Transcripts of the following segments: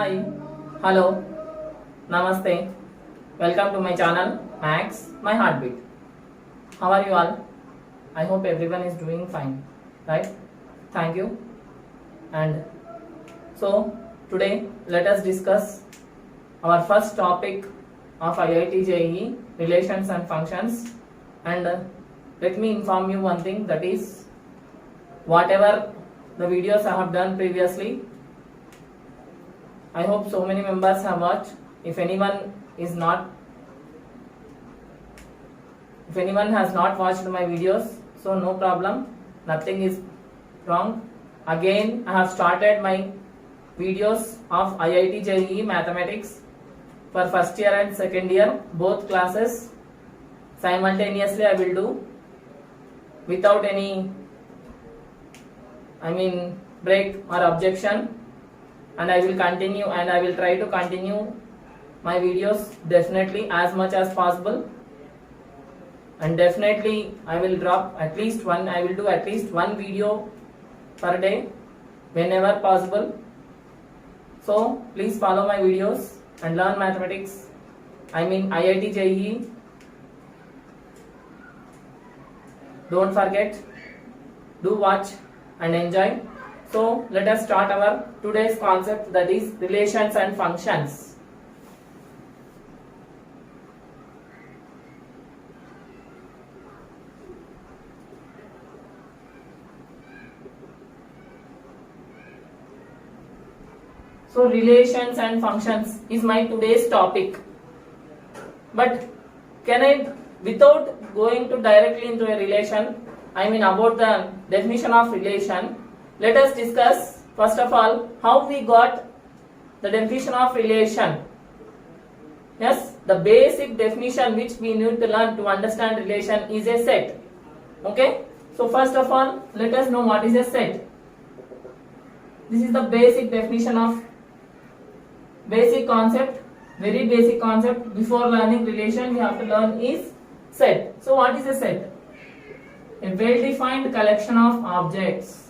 Hi, hello, namaste. Welcome to my channel Max My Heartbeat. How are you all? I hope everyone is doing fine, right? Thank you. And so today let us discuss our first topic of IIT JEE, relations and functions. And let me inform you one thing, that is whatever the videos I have done previously, I hope so many members have watched. If anyone has not watched my videos, so no problem, nothing is wrong. Again, I have started my videos of IIT JEE Mathematics for first year and second year, both classes simultaneously I will do without any break or objection, and I will continue and I will try to continue my videos definitely as much as possible, and definitely I will do at least one video per day whenever possible. So please follow my videos and learn mathematics, IIT JEE. Don't forget, do watch and enjoy. So let us start our today's concept, that is relations and functions. So relations and functions is my today's topic. But can I, without going to directly into a relation, about the definition of relation, let us discuss first of all how we got the definition of relation. Yes, the basic definition which we need to learn to understand relation is a set. Okay, so first of all let us know what is a set. This is the basic definition of very basic concept. Before learning relation, we have to learn is set. So what is a set? A well-defined collection of objects.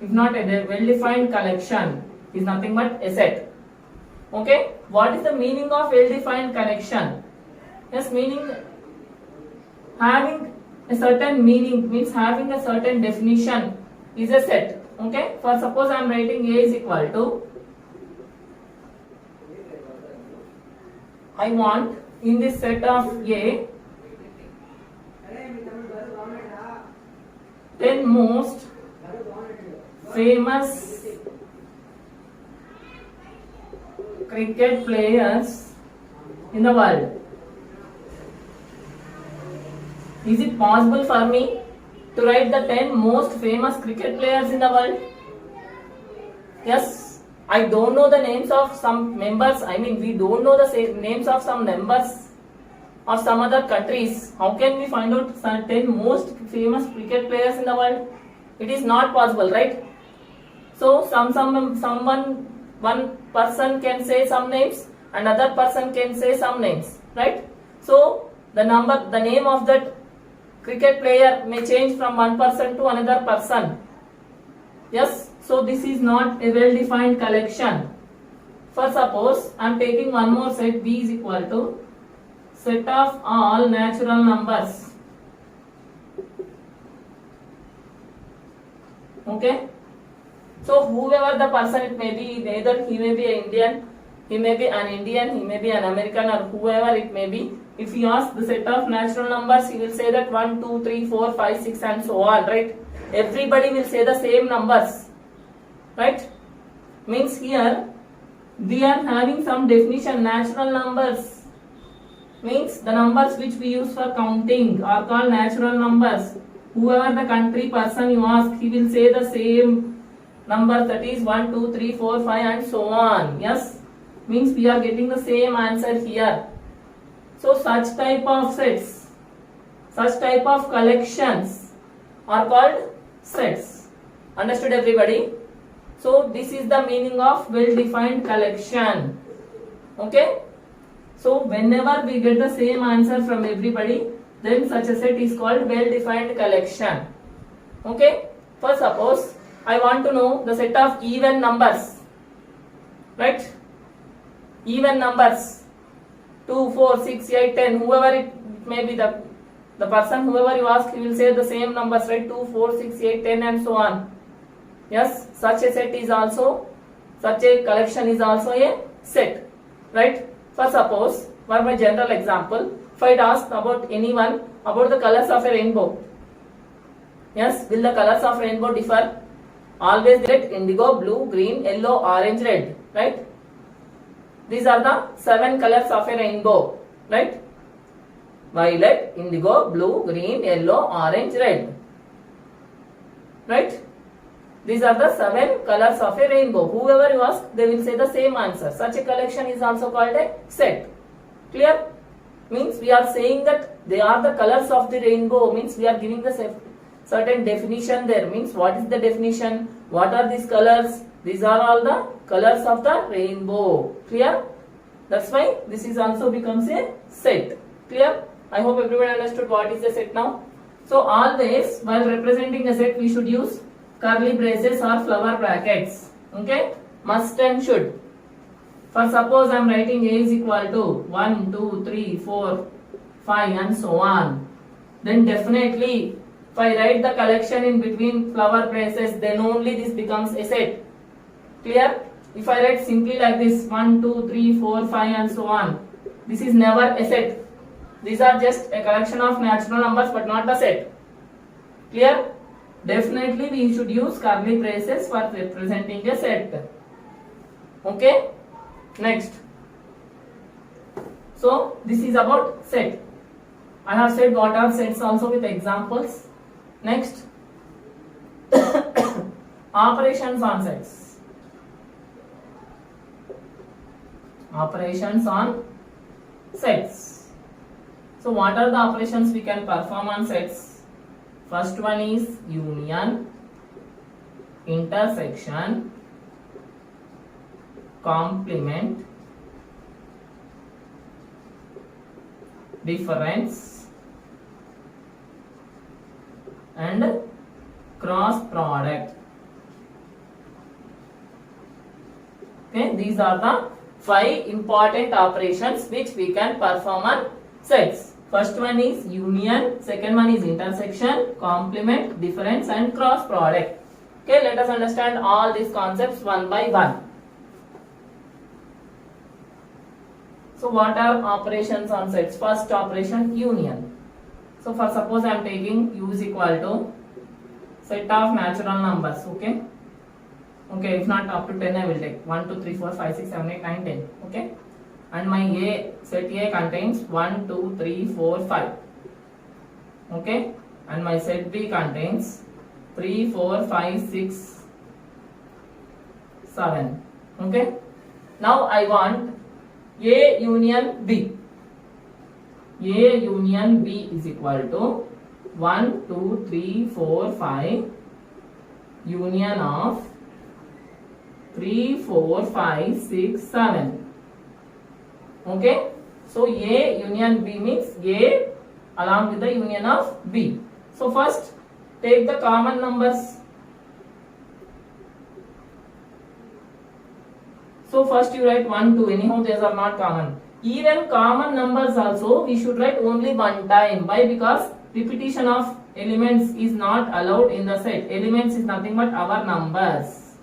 If not, a well-defined collection is nothing but a set. Okay, what is the meaning of well-defined collection? Yes, meaning having a certain meaning, means having a certain definition is a set. Okay, for suppose I am writing A is equal to, I want in this set of A 10 most famous cricket players in the world. Is it possible for me to write the 10 most famous cricket players in the world? Yes, I don't know the names of some members. We don't know the names of some members of some other countries. How can we find out 10 most famous cricket players in the world? It is not possible, right? So one person can say some names, another person can say some names, right? So the name of that cricket player may change from one person to another person. Yes, so this is not a well-defined collection. For suppose I am taking one more set, B is equal to set of all natural numbers. Okay, so whoever the person it may be, either he may be an Indian, he may be an American, or whoever it may be. If he asks the set of natural numbers, he will say that 1, 2, 3, 4, 5, 6 and so on, right? Everybody will say the same numbers, right? Means here we are having some definition. Natural numbers means the numbers which we use for counting are called natural numbers. Whoever the country person you ask, he will say the same number, that is 1, 2, 3, 4, 5 and so on. Yes, means we are getting the same answer here. So such type of sets, such type of collections are called sets. Understood everybody? So this is the meaning of well-defined collection. Okay, so whenever we get the same answer from everybody, then such a set is called well-defined collection. Okay, for suppose I want to know the set of even numbers, right? Even numbers, 2, 4, 6, 8, 10, whoever it may be, the person whoever you ask, he will say the same numbers, right? 2, 4, 6, 8, 10 and so on. Yes, such a set is also, such a collection is also a set, right? For suppose, for my general example, if I ask about anyone about the colors of a rainbow, yes, will the colors of rainbow differ? Always red, indigo, blue, green, yellow, orange, red, right? These are the 7 colors of a rainbow, right? Violet, indigo, blue, green, yellow, orange, red, right? These are the 7 colors of a rainbow. Whoever you ask, they will say the same answer. Such a collection is also called a set. Clear? Means we are saying that they are the colors of the rainbow. Means we are giving the certain definition there. Means what is the definition? What are these colors? These are all the colors of the rainbow. Clear? That's why this is also becomes a set. Clear? I hope everyone understood what is a set now. So always while representing a set, we should use curly braces or flower brackets. Okay? Must and should. For suppose I am writing A is equal to 1, 2, 3, 4, 5 and so on. Then definitely if I write the collection in between flower braces, then only this becomes a set. Clear? If I write simply like this 1, 2, 3, 4, 5 and so on, this is never a set. These are just a collection of natural numbers but not a set. Clear? Definitely we should use curly braces for representing a set. Okay? Next. So this is about set. I have said what are sets also with examples. Next. Operations on sets. Operations on sets. So what are the operations we can perform on sets? First one is union, intersection, complement, difference and cross product. Okay, these are the 5 important operations which we can perform on sets. First one is union, second one is intersection, complement, difference and cross product. Okay, let us understand all these concepts one by one. So what are operations on sets? First operation, union. So for suppose I am taking U is equal to set of natural numbers. Okay. Okay, if not up to 10 I will take 1, 2, 3, 4, 5, 6, 7, 8, 9, 10. Okay. And my A, set A contains 1, 2, 3, 4, 5. Okay. And my set B contains 3, 4, 5, 6, 7. Okay. Now I want A union B. A union B is equal to 1, 2, 3, 4, 5 union of 3, 4, 5, 6, 7. Okay. So A union B means A along with the union of B. So first take the common numbers. So first you write 1, 2. Anyhow these are not common. Even common numbers also we should write only one time. Why? Because repetition of elements is not allowed in the set. Elements is nothing but our numbers.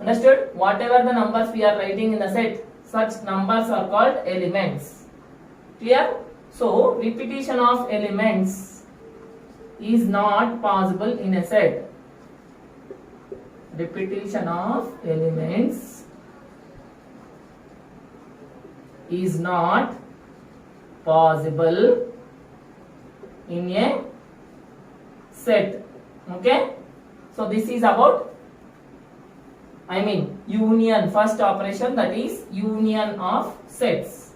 Understood? Whatever the numbers we are writing in the set, such numbers are called elements. Clear? So repetition of elements is not possible in a set. Repetition of elements is not possible in a set. Okay. So this is about, union, first operation, that is union of sets.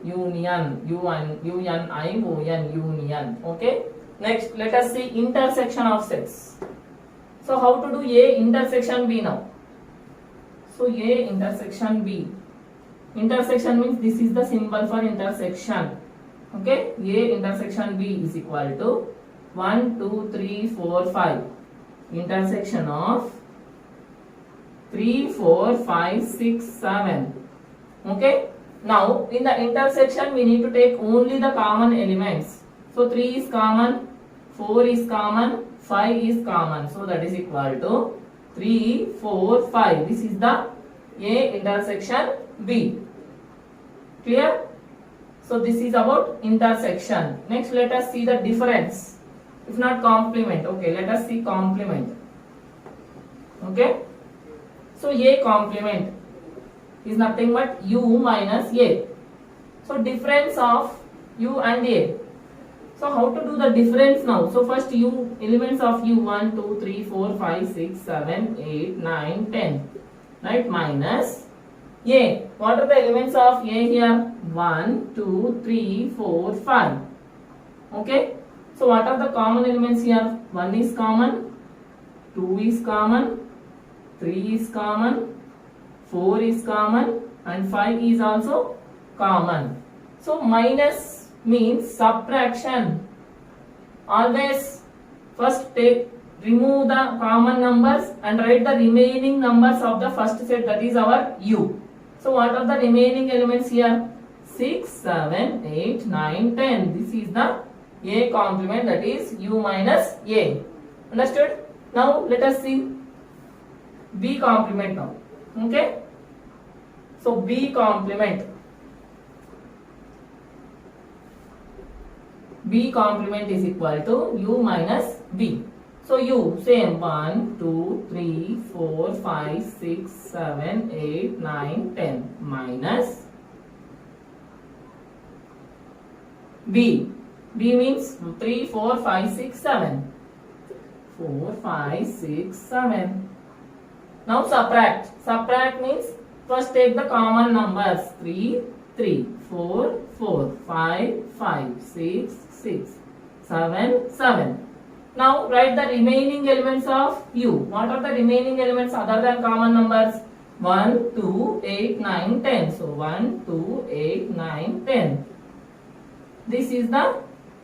Union, U-N-I-O-N, union. Okay. Next, let us see intersection of sets. So how to do A intersection B now? So A intersection B. Intersection means this is the symbol for intersection. Okay. A intersection B is equal to 1, 2, 3, 4, 5. intersection of 3, 4, 5, 6, 7. Okay. Now in the intersection we need to take only the common elements. So 3 is common, 4 is common, 5 is common. So that is equal to 3, 4, 5. This is the A intersection B. Clear? So this is about intersection. Next let us see the difference. If not complement. Okay, let us see complement. Okay. So A complement is nothing but U minus A. So difference of U and A. So how to do the difference now? So first U, elements of U 1, 2, 3, 4, 5, 6, 7, 8, 9, 10. Right? Minus A. What are the elements of A here? 1, 2, 3, 4, 5. Okay. So what are the common elements here? 1 is common, 2 is common, 3 is common, 4 is common and 5 is also common. So minus means subtraction. Always first remove the common numbers and write the remaining numbers of the first set, that is our U. So what are the remaining elements here? 6, 7, 8, 9, 10. This is the A complement, that is U minus A. Understood? Now let us see B complement now. Okay. So B complement. B complement is equal to U minus B. So U same 1, 2, 3, 4, 5, 6, 7, 8, 9, 10 minus B. B means 3, 4, 5, 6, 7. 4, 5, 6, 7. Now subtract. Subtract means first take the common numbers. 3, 3, 4, 4, 5, 5, 6, 6, 7, 7. Now write the remaining elements of U. What are the remaining elements other than common numbers? 1, 2, 8, 9, 10. So 1, 2, 8, 9, 10. This is the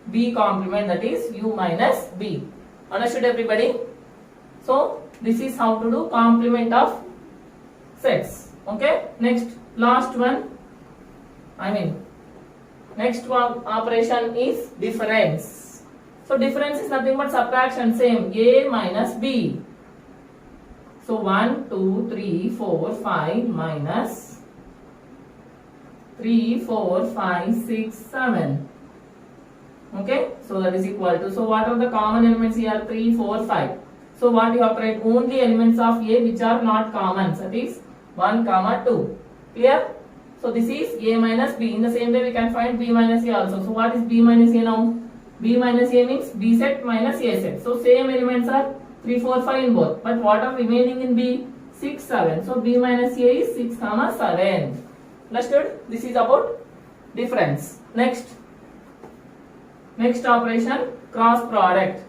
B complement, that is U minus B. Understood everybody? So this is how to do complement of sets. Okay. Next, last one. Next one operation is difference. So difference is nothing but subtraction, same A minus B. So 1, 2, 3, 4, 5 minus 3, 4, 5, 6, 7. Okay, so that is equal to, so what are the common elements here? 3, 4, 5. So what you have to write? Only elements of A which are not common, that is 1, 2. Clear? So this is A minus B. In the same way we can find B minus A also. So what is B minus A now? B minus A means B set minus A set. So same elements are 3, 4, 5 in both. But what are remaining in B? 6, 7. So B minus A is 6, 7. Understood? This is about difference. Next operation, cross product.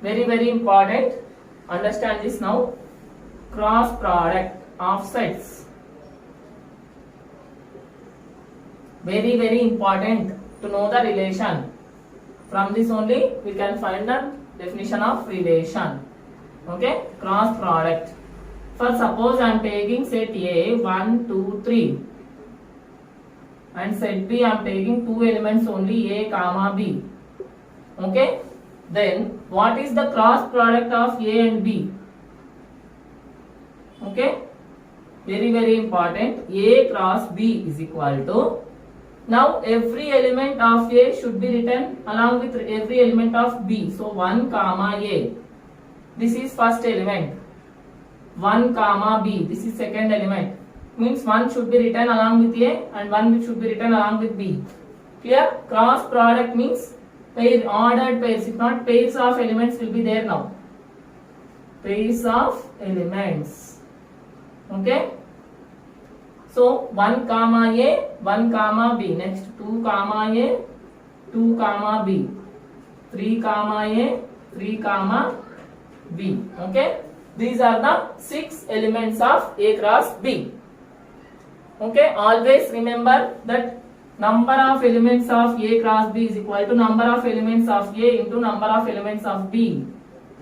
Very, very important. Understand this now. Cross product of sets. Very, very important to know the relation. From this only we can find the definition of relation. Okay, cross product. For suppose I am taking set A 1, 2, 3 and set B I am taking two elements only A comma B. Okay, then what is the cross product of A and B? Okay, very, very important. A cross B is equal to, now every element of A should be written along with every element of B. So 1 comma A, this is first element. 1 comma B, this is second element. Means 1 should be written along with A and 1 should be written along with B. Clear? Cross product means pair, ordered pairs. If not, pairs of elements will be there now. Pairs of elements. Okay. So 1 comma A, 1 comma B. Next 2 comma A, 2 comma B. 3 comma A, 3 comma B. Okay. These are the 6 elements of A cross B. Okay. Always remember that number of elements of A cross B is equal to number of elements of A into number of elements of B.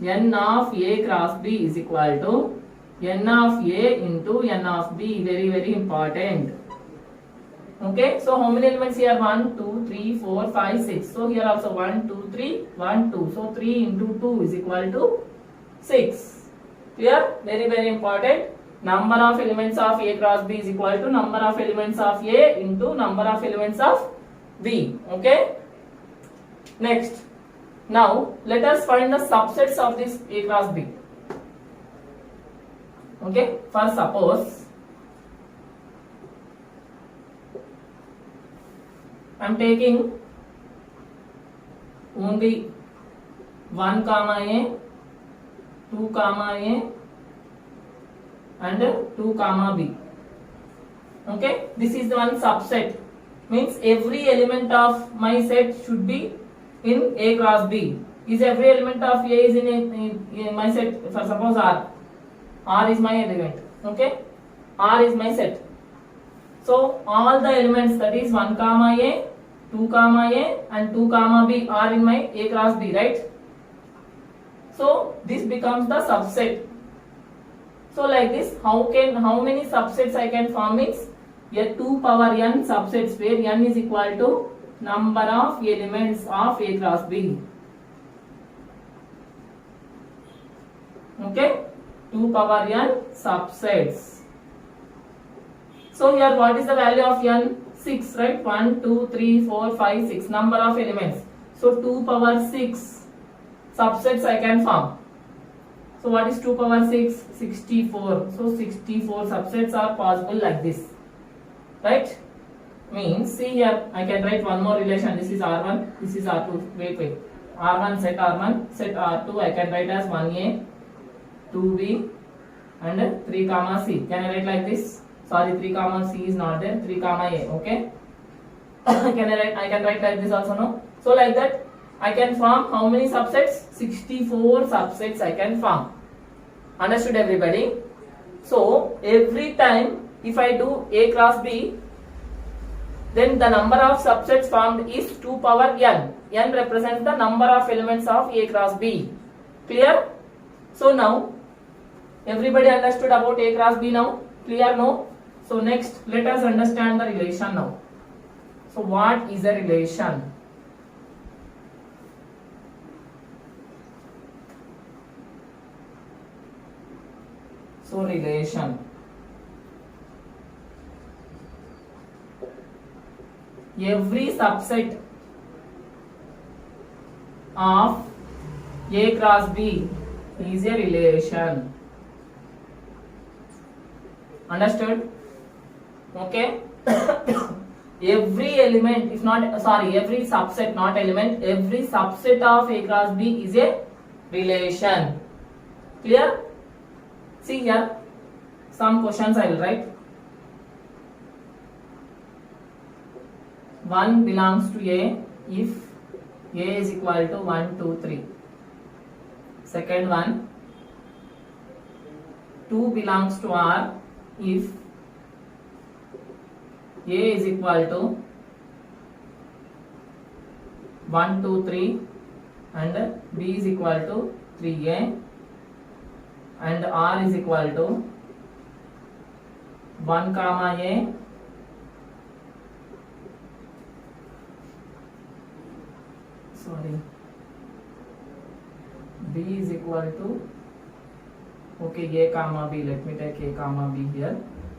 n of A cross B is equal to n of A into n of B. Very, very important. Okay, so how many elements here? 1, 2, 3, 4, 5, 6. So here also 1, 2, 3, 1, 2. So 3 into 2 is equal to 6. Clear? Very, very important. Number of elements of A cross B is equal to number of elements of A into number of elements of B. Okay. Next. Now let us find the subsets of this A cross B. Okay. First, suppose I am taking only 1 comma A, 2 comma A and 2 comma B. Okay, this is the one subset. Means every element of my set should be in A cross B. Is every element of A is in my set? For suppose R. R is my element. Okay, R is my set. So all the elements, that is 1 comma A, 2 comma A and 2 comma B are in my A cross B, right? So this becomes the subset. So like this, how many subsets I can form? Means a 2 power n subsets, where n is equal to number of elements of A cross B. Okay, 2 power n subsets. So here what is the value of n? 6, right? 1, 2, 3, 4, 5, 6. Number of elements. So 2 power 6 subsets I can form. So what is 2 power 6? 64. So 64 subsets are possible like this. Right? Means, see here, I can write one more relation. This is R1, this is R2. Wait. R1, set R2, I can write as 1A, 2B and 3 comma C. Can I write like this? Sorry, 3 comma C is not there. 3 comma A. Okay. I can write like this also, no? So like that, I can form how many subsets? 64 subsets I can form. Understood, everybody? So every time if I do A cross B, then the number of subsets formed is 2 power n. N represents the number of elements of A cross B. Clear? So now everybody understood about A cross B now? Clear? No? So next, let us understand the relation now. So what is a relation? So relation. Every subset of A cross B is a relation. Understood? Okay. Every element, every subset, not element, every subset of A cross B is a relation. Clear? See here, some questions I will write. 1 belongs to A if A is equal to 1, 2, 3. Second one, 2 belongs to R if A is equal to 1, 2, 3 and B is equal to 3A and R is equal to 1 comma A B is equal to A comma B. Let me take A comma B here,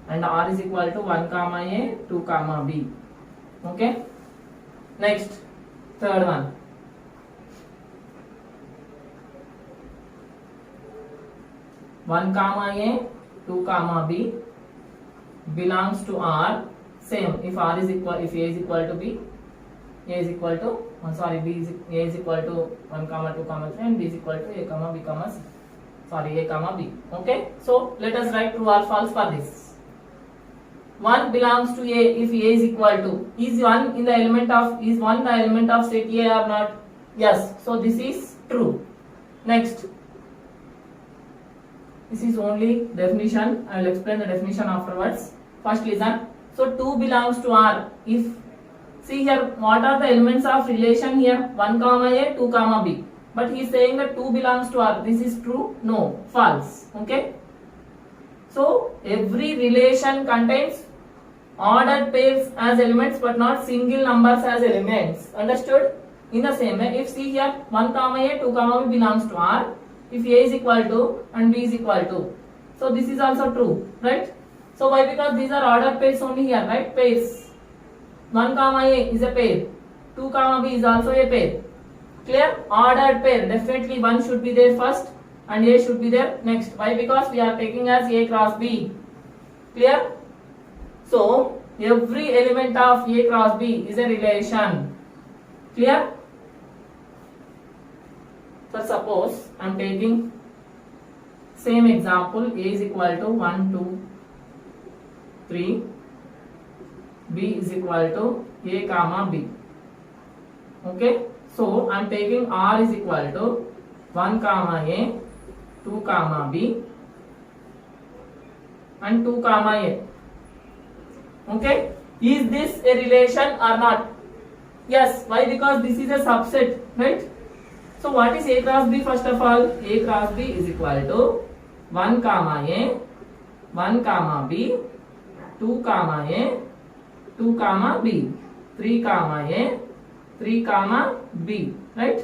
and R is equal to 1 comma A, 2 comma B. Okay. Next, third one. 1 comma A, 2 comma B belongs to R. Same, if A is equal to B, A is equal to A is equal to 1 comma 2 comma 3 and B is equal to A comma B comma C. A comma B. Okay. So let us write true or false for this. 1 belongs to A if A is equal to, is 1 the element of set A or not? Yes. So this is true. Next, this is only definition. I will explain the definition afterwards. First listen. So 2 belongs to R if, see here, what are the elements of relation here? 1 comma A, 2 comma B. but he is saying that 2 belongs to R. This is true? No, false. Okay. So every relation contains ordered pairs as elements but not single numbers as elements. Understood? In the same way, if see here 1 comma A, 2 comma B belongs to R, if A is equal to and B is equal to. So this is also true, right? So why? Because these are ordered pairs only here, right? Pairs. 1 comma A is a pair. 2 comma B is also a pair. Clear? Ordered pair. Definitely one should be there first and A should be there next. Why? Because we are taking as A cross B. Clear? So every element of A cross B is a relation. Clear? So suppose I am taking same example. A is equal to 1, 2, 3. B is equal to A comma B. Okay. So I am taking R is equal to 1 comma A, 2 comma B and 2 comma A. Okay. Is this a relation or not? Yes. Why? Because this is a subset, right? So what is A cross B? First of all, A cross B is equal to 1 comma A, 1 comma B, 2 comma A, 2 comma B, 3 comma A, 3 comma B, right?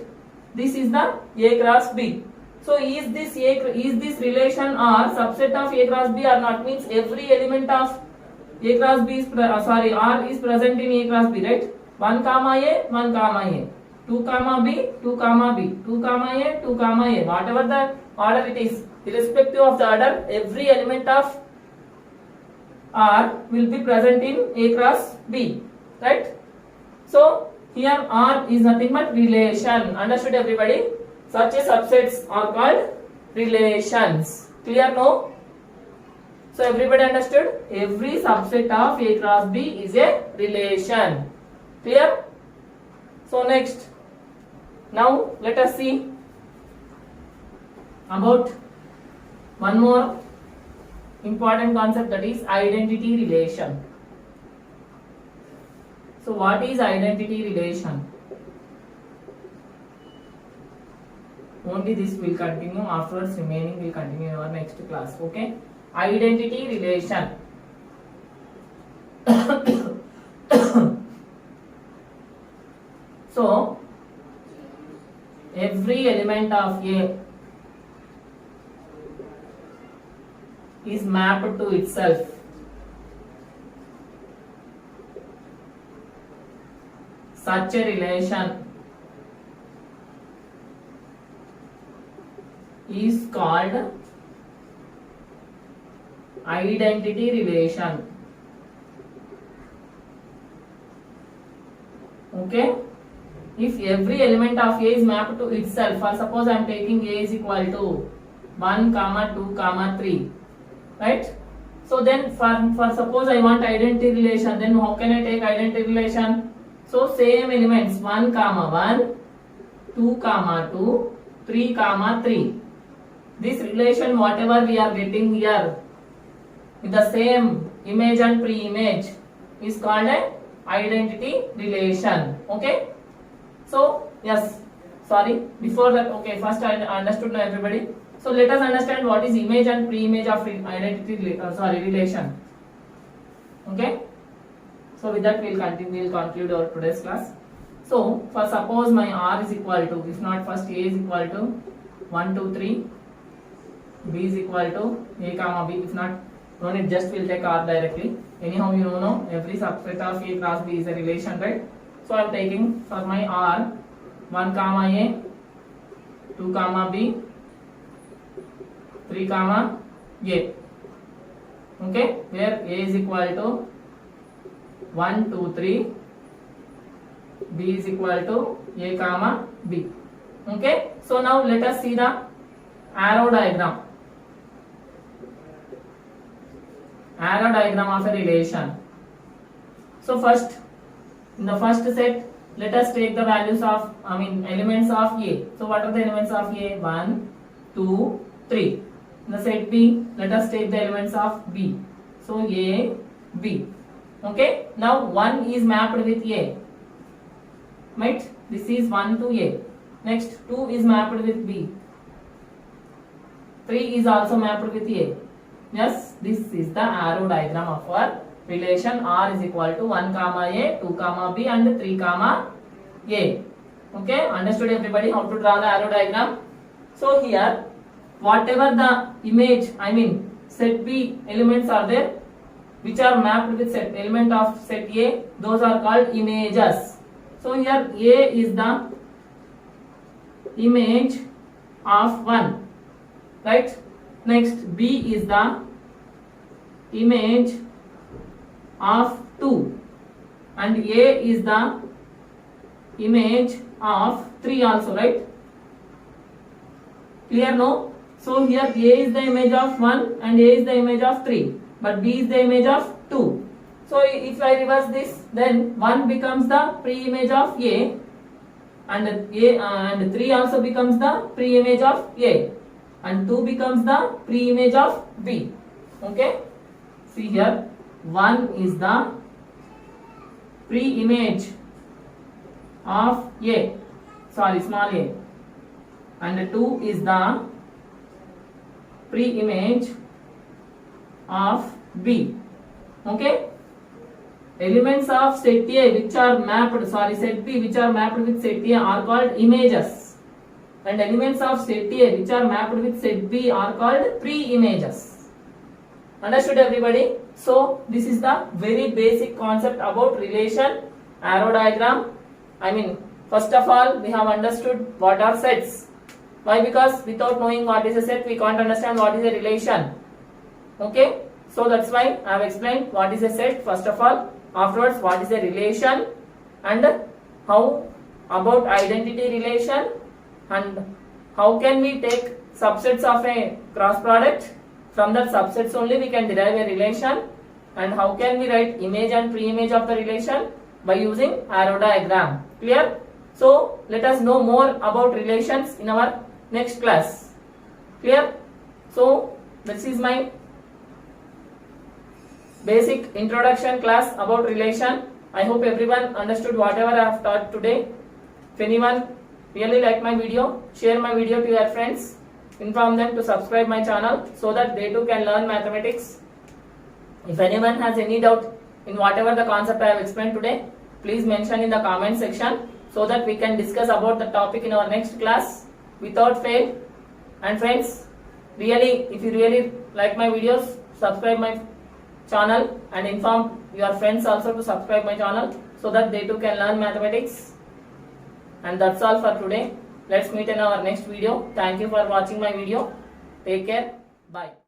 This is the A cross B. So is this relation or subset of A cross B or not? Means every element of A cross B is R is present in A cross B, right? 1 comma A, 1 comma A, 2 comma B, 2 comma B, 2 comma A, 2 comma A. Whatever the order it is, irrespective of the order, every element of R will be present in A cross B, right? So here R is nothing but relation. Understood everybody? Such a subsets are called relations. Clear? No? So everybody understood? Every subset of A cross B is a relation. Clear? So next, now let us see about one more important concept, that is identity relation. So what is identity relation? Only this will continue, afterwards remaining will continue in our next class. Okay? Identity relation. So every element of A is mapped to itself. Such a relation is called identity relation. Okay? If every element of A is mapped to itself, or suppose I am taking A is equal to 1 comma 2 comma 3, right? So then for suppose I want identity relation, then how can I take identity relation? So same elements 1 comma 1, 2 comma 2, 3 comma 3. This relation whatever we are getting here with the same image and pre-image is called a identity relation. Okay? So yes, sorry, before that, okay, first I understood now everybody. So let us understand what is image and pre-image of identity relation. Okay? So with that we'll conclude our today's class. So for suppose my R is equal to, if not first A is equal to 1, 2, 3, B is equal to A comma B, if not, no need, just we'll take R directly. Anyhow you know every subset of A cross B is a relation, right? So I am taking for my R 1 comma A, 2 comma B, 3 comma A. Okay, where A is equal to 1, 2, 3, B is equal to A comma B. Okay, so now let us see the arrow diagram. Arrow diagram of a relation. So first, in the first set, let us take the values of, elements of A. So what are the elements of A? 1, 2, 3. In the set B, let us take the elements of B. So A, B. Okay. Now 1 is mapped with A. Right? This is 1 to A. Next 2 is mapped with B. 3 is also mapped with A. Yes, this is the arrow diagram of our relation R is equal to 1 comma A, 2 comma B and 3 comma A. Okay, understood everybody how to draw the arrow diagram? So here, whatever the image, I mean set B elements are there, which are mapped with set element of set A, those are called images. So here A is the image of 1, right? Next B is the image of 2 and A is the image of 3 also, right? Clear, no? So here A is the image of 1 and A is the image of 3, but B is the image of 2. So if I reverse this, then 1 becomes the pre-image of A and 3 also becomes the pre-image of A and 2 becomes the pre-image of B. Okay? See here, 1 is the pre-image of A, sorry, small a, and 2 is the pre-image of B. Okay? Elements of set A which are mapped, sorry, set B which are mapped with set A are called images, and elements of set A which are mapped with set B are called pre-images. Understood everybody? So this is the very basic concept about relation, arrow diagram. I mean, first of all, we have understood what are sets. Why? Because without knowing what is a set, we can't understand what is a relation. Okay? So that's why I have explained what is a set first of all. Afterwards, what is a relation and how about identity relation and how can we take subsets of a cross product. From that subsets only we can derive a relation, and how can we write image and pre-image of the relation by using arrow diagram. Clear? So let us know more about relations in our next class. Clear? So this is my basic introduction class about relation. I hope everyone understood whatever I have taught today. If anyone really like my video, share my video to your friends. Inform them to subscribe my channel so that they too can learn mathematics. If anyone has any doubt in whatever the concept I have explained today, please mention in the comment section so that we can discuss about the topic in our next class without fail. And friends, really, if you really like my videos, subscribe my channel and inform your friends also to subscribe my channel so that they too can learn mathematics. And that's all for today. Let's meet in our next video. Thank you for watching my video. Take care. Bye.